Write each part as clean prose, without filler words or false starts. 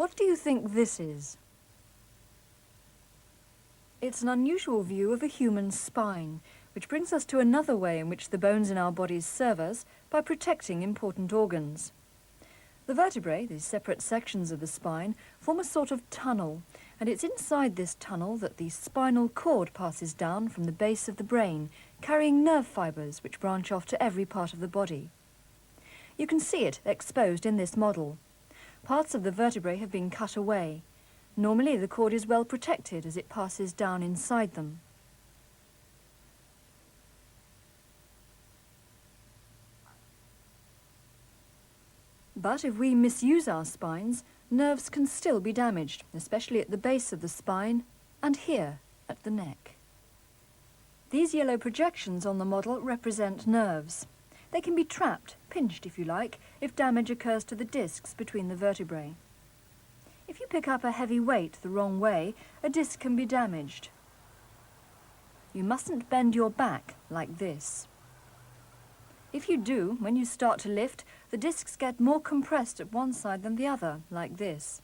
What do you think this is? It's an unusual view of a human spine, which brings us to another way in which the bones in our bodies serve us by protecting important organs. The vertebrae, these separate sections of the spine, form a sort of tunnel, and it's inside this tunnel that the spinal cord passes down from the base of the brain, carrying nerve fibres which branch off to every part of the body. You can see it exposed in this model. Parts of the vertebrae have been cut away. Normally, the cord is well protected as it passes down inside them. But if we misuse our spines, nerves can still be damaged, especially at the base of the spine and here at the neck. These yellow projections on the model represent nerves. They can be trapped, pinched if you like, if damage occurs to the discs between the vertebrae. If you pick up a heavy weight the wrong way, a disc can be damaged. You mustn't bend your back like this. If you do, when you start to lift, the discs get more compressed at one side than the other, like this.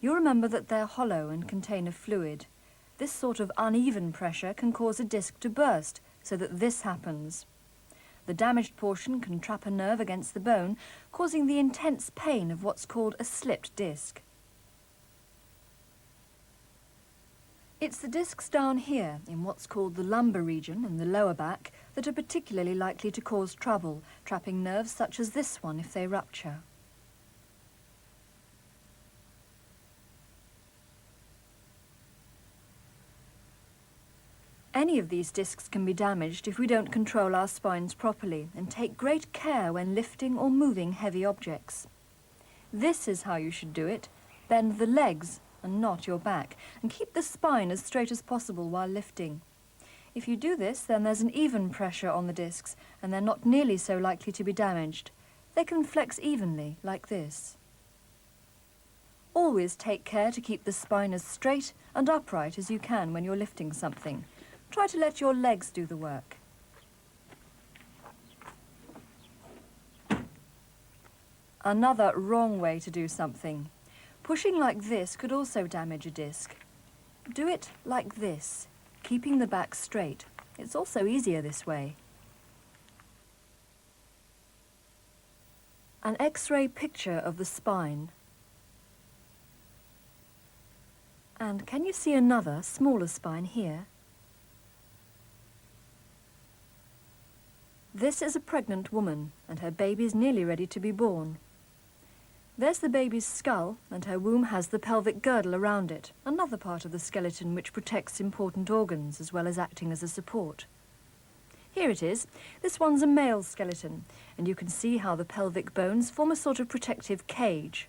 You'll remember that they're hollow and contain a fluid. This sort of uneven pressure can cause a disc to burst, so that this happens. The damaged portion can trap a nerve against the bone, causing the intense pain of what's called a slipped disc. It's the discs down here, in what's called the lumbar region in the lower back, that are particularly likely to cause trouble, trapping nerves such as this one if they rupture. Any of these discs can be damaged if we don't control our spines properly and take great care when lifting or moving heavy objects. This is how you should do it. Bend the legs and not your back, and keep the spine as straight as possible while lifting. If you do this, then there's an even pressure on the discs, and they're not nearly so likely to be damaged. They can flex evenly, like this. Always take care to keep the spine as straight and upright as you can when you're lifting something. Try to let your legs do the work. Another wrong way to do something. Pushing like this could also damage a disc. Do it like this, keeping the back straight. It's also easier this way. An X-ray picture of the spine. And can you see another, smaller spine here? This is a pregnant woman, and her baby's nearly ready to be born. There's the baby's skull, and her womb has the pelvic girdle around it, another part of the skeleton which protects important organs as well as acting as a support. Here it is. This one's a male skeleton, and you can see how the pelvic bones form a sort of protective cage.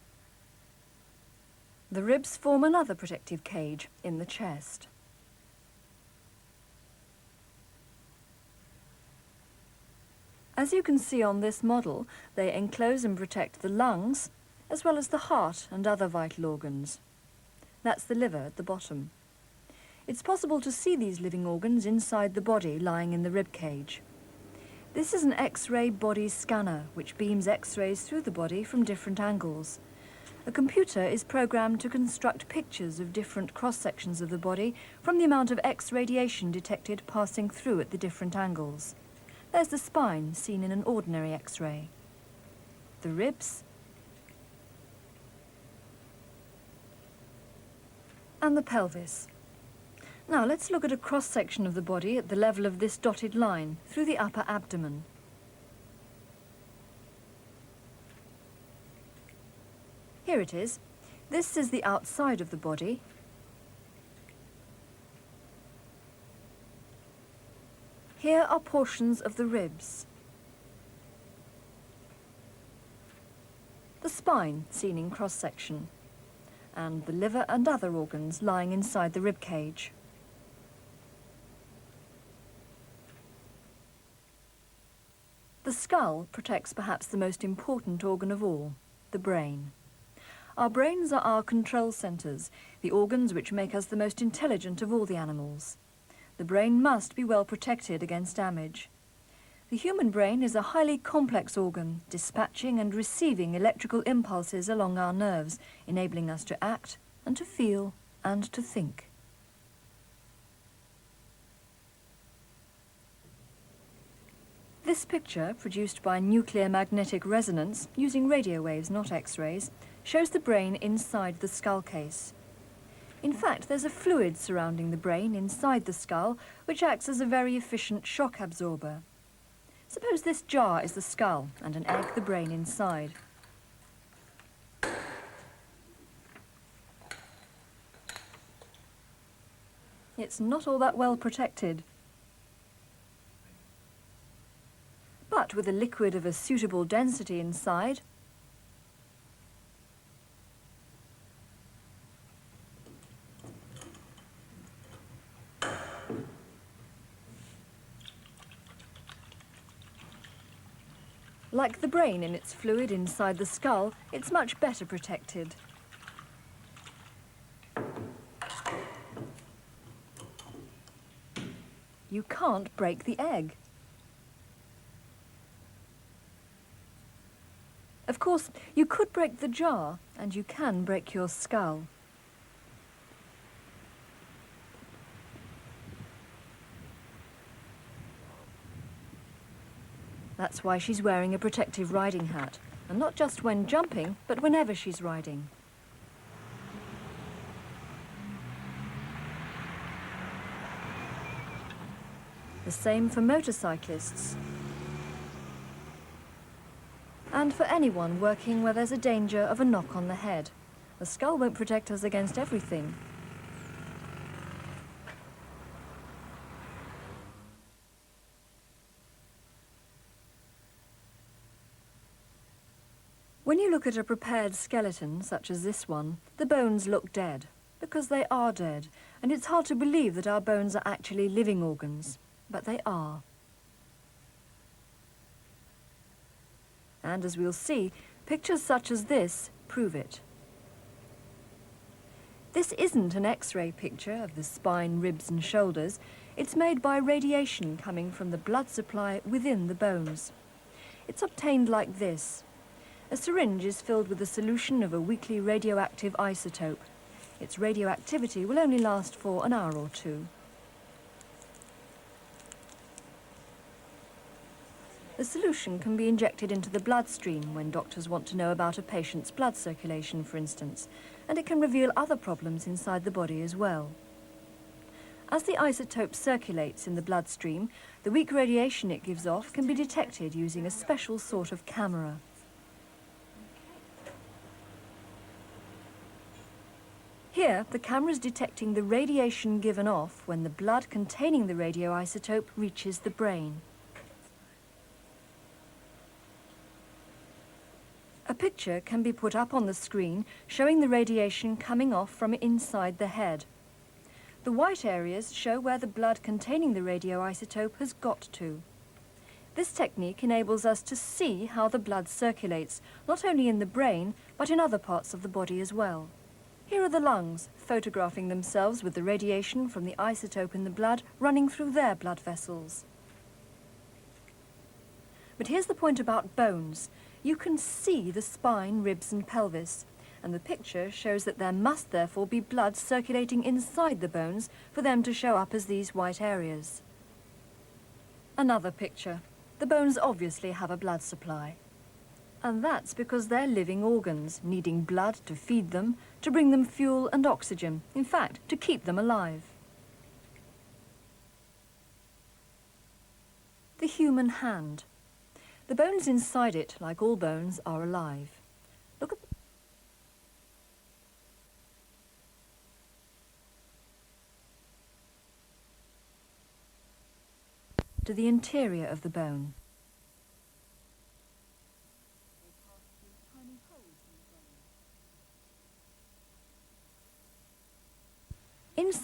The ribs form another protective cage in the chest. As you can see on this model, they enclose and protect the lungs, as well as the heart and other vital organs. That's the liver at the bottom. It's possible to see these living organs inside the body lying in the rib cage. This is an X-ray body scanner which beams X-rays through the body from different angles. A computer is programmed to construct pictures of different cross-sections of the body from the amount of X radiation detected passing through at the different angles. There's the spine seen in an ordinary X-ray. The ribs, and the pelvis. Now let's look at a cross-section of the body at the level of this dotted line, through the upper abdomen. Here it is. This is the outside of the body. Here are portions of the ribs. the spine seen in cross-section, and the liver and other organs lying inside the rib cage. The skull protects perhaps the most important organ of all, the brain. Our brains are our control centres, the organs which make us the most intelligent of all the animals. The brain must be well protected against damage. The human brain is a highly complex organ, dispatching and receiving electrical impulses along our nerves, enabling us to act and to feel and to think. This picture, produced by nuclear magnetic resonance, using radio waves, not X-rays, shows the brain inside the skull case. In fact, there's a fluid surrounding the brain inside the skull, which acts as a very efficient shock absorber. Suppose this jar is the skull and an egg the brain inside. It's not all that well protected. But with a liquid of a suitable density inside, like the brain in its fluid inside the skull, it's much better protected. You can't break the egg. Of course, you could break the jar, and you can break your skull. That's why she's wearing a protective riding hat, and not just when jumping, but whenever she's riding. The same for motorcyclists. And for anyone working where there's a danger of a knock on the head. The skull won't protect us against everything. When you look at a prepared skeleton, such as this one, the bones look dead, because they are dead, and it's hard to believe that our bones are actually living organs, but they are. And as we'll see, pictures such as this prove it. This isn't an X-ray picture of the spine, ribs and shoulders. It's made by radiation coming from the blood supply within the bones. It's obtained like this. A syringe is filled with a solution of a weakly radioactive isotope. Its radioactivity will only last for an hour or two. The solution can be injected into the bloodstream when doctors want to know about a patient's blood circulation, for instance, and it can reveal other problems inside the body as well. As the isotope circulates in the bloodstream, the weak radiation it gives off can be detected using a special sort of camera. Here, the camera is detecting the radiation given off when the blood containing the radioisotope reaches the brain. A picture can be put up on the screen showing the radiation coming off from inside the head. The white areas show where the blood containing the radioisotope has got to. This technique enables us to see how the blood circulates, not only in the brain, but in other parts of the body as well. Here are the lungs, photographing themselves with the radiation from the isotope in the blood running through their blood vessels. But here's the point about bones. You can see the spine, ribs and pelvis, and the picture shows that there must therefore be blood circulating inside the bones for them to show up as these white areas. Another picture. The bones obviously have a blood supply. And that's because they're living organs, needing blood to feed them, to bring them fuel and oxygen, in fact, to keep them alive. The human hand. The bones inside it, like all bones, are alive. Look at to the interior of the bone. They pass through tiny holes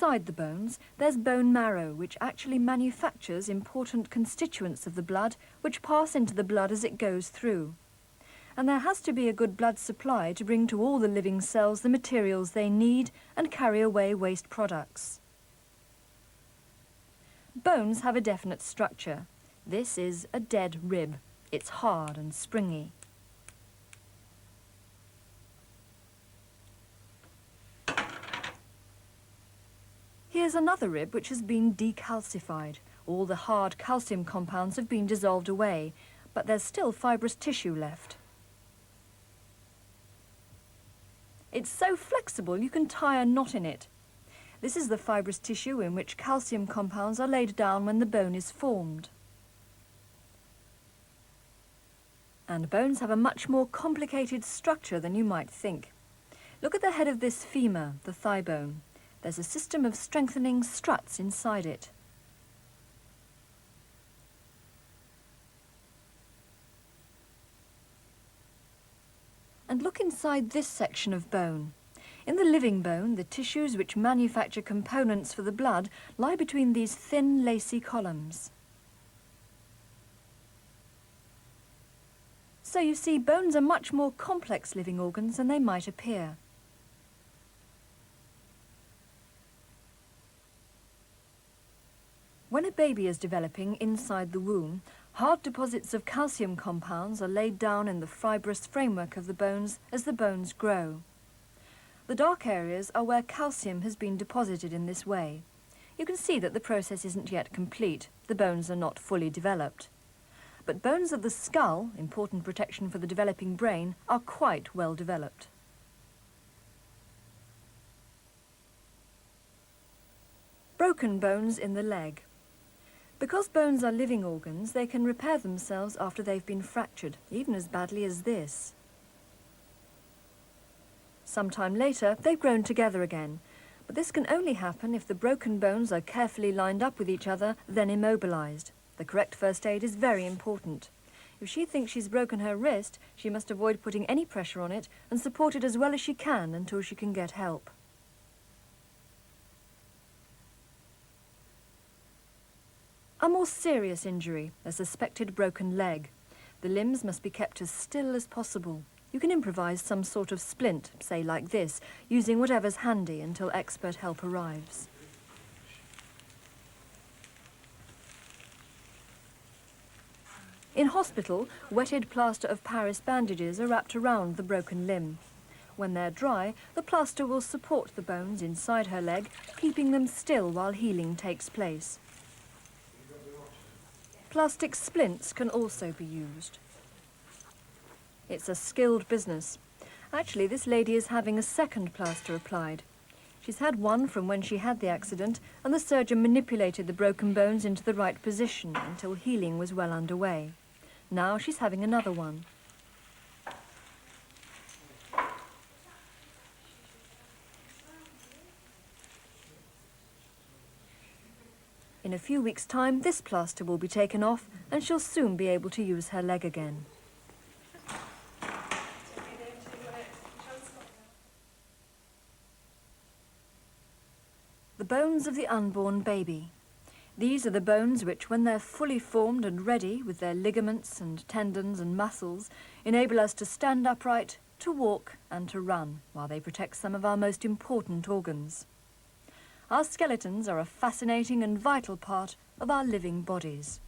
Inside the bones, there's bone marrow, which actually manufactures important constituents of the blood, which pass into the blood as it goes through. And there has to be a good blood supply to bring to all the living cells the materials they need and carry away waste products. Bones have a definite structure. This is a dead rib. It's hard and springy. Here's another rib which has been decalcified. All the hard calcium compounds have been dissolved away, but there's still fibrous tissue left. It's so flexible you can tie a knot in it. This is the fibrous tissue in which calcium compounds are laid down when the bone is formed. And bones have a much more complicated structure than you might think. Look at the head of this femur, the thigh bone. There's a system of strengthening struts inside it. And look inside this section of bone. In the living bone, the tissues which manufacture components for the blood lie between these thin, lacy columns. So you see, bones are much more complex living organs than they might appear. When a baby is developing inside the womb, hard deposits of calcium compounds are laid down in the fibrous framework of the bones as the bones grow. The dark areas are where calcium has been deposited in this way. You can see that the process isn't yet complete. The bones are not fully developed. But bones of the skull, important protection for the developing brain, are quite well developed. Broken bones in the leg. Because bones are living organs, they can repair themselves after they've been fractured, even as badly as this. Sometime later, they've grown together again, but this can only happen if the broken bones are carefully lined up with each other, then immobilized. The correct first aid is very important. If she thinks she's broken her wrist, she must avoid putting any pressure on it and support it as well as she can until she can get help. A more serious injury, a suspected broken leg. The limbs must be kept as still as possible. You can improvise some sort of splint, say like this, using whatever's handy until expert help arrives. In hospital, wetted plaster of Paris bandages are wrapped around the broken limb. When they're dry, the plaster will support the bones inside her leg, keeping them still while healing takes place. Plastic splints can also be used. It's a skilled business. Actually, this lady is having a second plaster applied. She's had one from when she had the accident, and the surgeon manipulated the broken bones into the right position until healing was well underway. Now she's having another one. In a few weeks' time, this plaster will be taken off and she'll soon be able to use her leg again. The bones of the unborn baby. These are the bones which, when they're fully formed and ready, with their ligaments and tendons and muscles, enable us to stand upright, to walk and to run, while they protect some of our most important organs. Our skeletons are a fascinating and vital part of our living bodies.